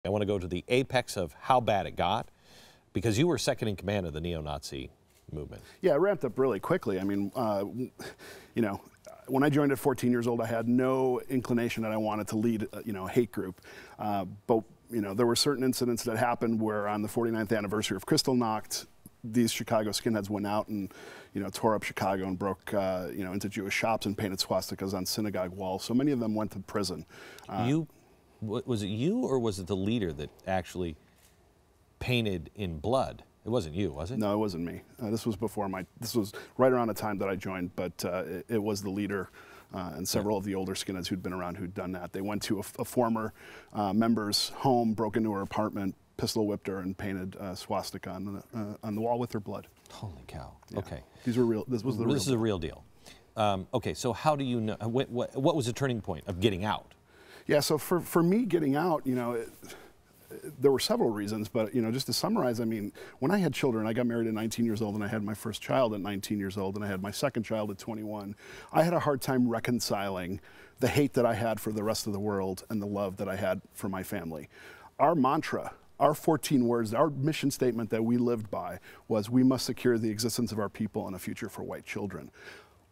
I want to go to the apex of how bad it got, because you were second in command of the neo-Nazi movement. Yeah, it ramped up really quickly. I mean, you know, when I joined at 14 years old, I had no inclination that I wanted to lead, a hate group. But, there were certain incidents that happened where on the 49th anniversary of Kristallnacht, these Chicago skinheads went out and, tore up Chicago and broke, into Jewish shops and painted swastikas on synagogue walls. So many of them went to prison. Was it you, or was it the leader that actually painted in blood? It wasn't you, was it? No, it wasn't me. This was before this was right around the time that I joined, but it was the leader and several of the older skinheads who'd been around who'd done that. They went to a former member's home, broke into her apartment, pistol whipped her, and painted a swastika on the wall with her blood. Holy cow. Yeah. Okay. These were real. This was the real. This is a real deal. Okay, so how do you know, what was the turning point of getting out? Yeah, so for me getting out, there were several reasons, but just to summarize, I mean, when I had children, I got married at 19 years old, and I had my first child at 19 years old, and I had my second child at 21. I had a hard time reconciling the hate that I had for the rest of the world and the love that I had for my family. Our mantra, our 14 words, our mission statement that we lived by was, we must secure the existence of our people and a future for white children.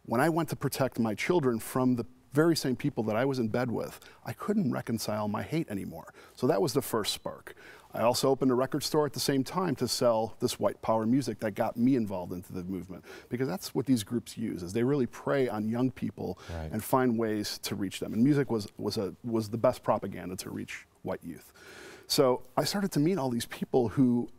When I went to protect my children from the very same people that I was in bed with, I couldn't reconcile my hate anymore. So that was the first spark. I also opened a record store at the same time to sell this white power music that got me involved into the movement, because that's what these groups use, is they really prey on young people and find ways to reach them. And music was the best propaganda to reach white youth. So I started to meet all these people who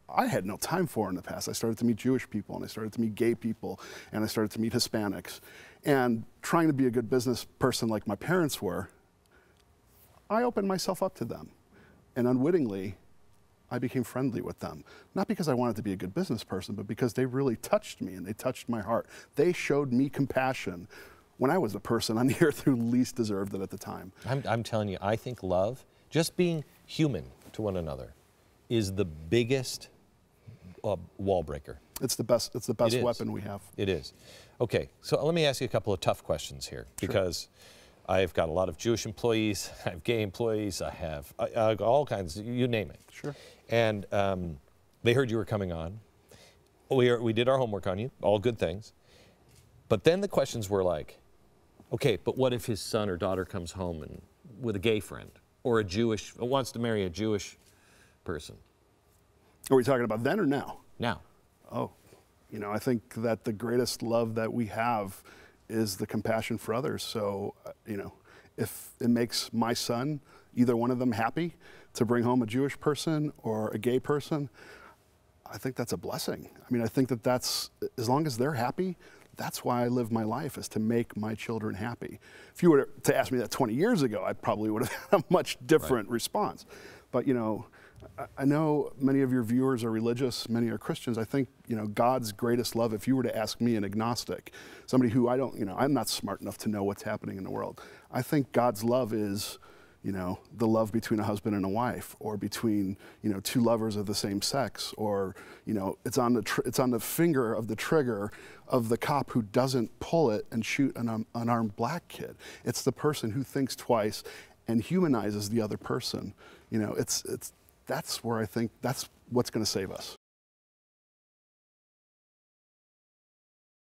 I had no time for in the past. I started to meet Jewish people, and I started to meet gay people, and I started to meet Hispanics. And trying to be a good business person like my parents were, I opened myself up to them. And unwittingly, I became friendly with them. Not because I wanted to be a good business person, but because they really touched me and they touched my heart. They showed me compassion when I was the person on the earth who least deserved it at the time. I'm telling you, I think love, just being human to one another, is the biggest wall breaker. It's the best weapon we have. It is. Okay, so let me ask you a couple of tough questions here, because I've got a lot of Jewish employees, I have gay employees, I have all kinds, you name it. Sure. And they heard you were coming on. We did our homework on you, all good things. But then the questions were like, okay, but what if his son or daughter comes home and with a gay friend, or wants to marry a Jewish person? Are we talking about then or now? Now. Oh, I think that the greatest love that we have is the compassion for others. So, if it makes my son, either one of them, happy to bring home a Jewish person or a gay person, I think that's a blessing. I mean, I think that that's, as long as they're happy, that's why I live my life, is to make my children happy. If you were to ask me that 20 years ago, I probably would have had a much different response. But, I know many of your viewers are religious, many are Christians. I think, God's greatest love, if you were to ask me, an agnostic, somebody who I'm not smart enough to know what's happening in the world. I think God's love is, the love between a husband and a wife, or between, two lovers of the same sex, or, it's on the finger of the trigger of the cop who doesn't pull it and shoot an unarmed black kid. It's the person who thinks twice and humanizes the other person. That's where I think that's what's going to save us.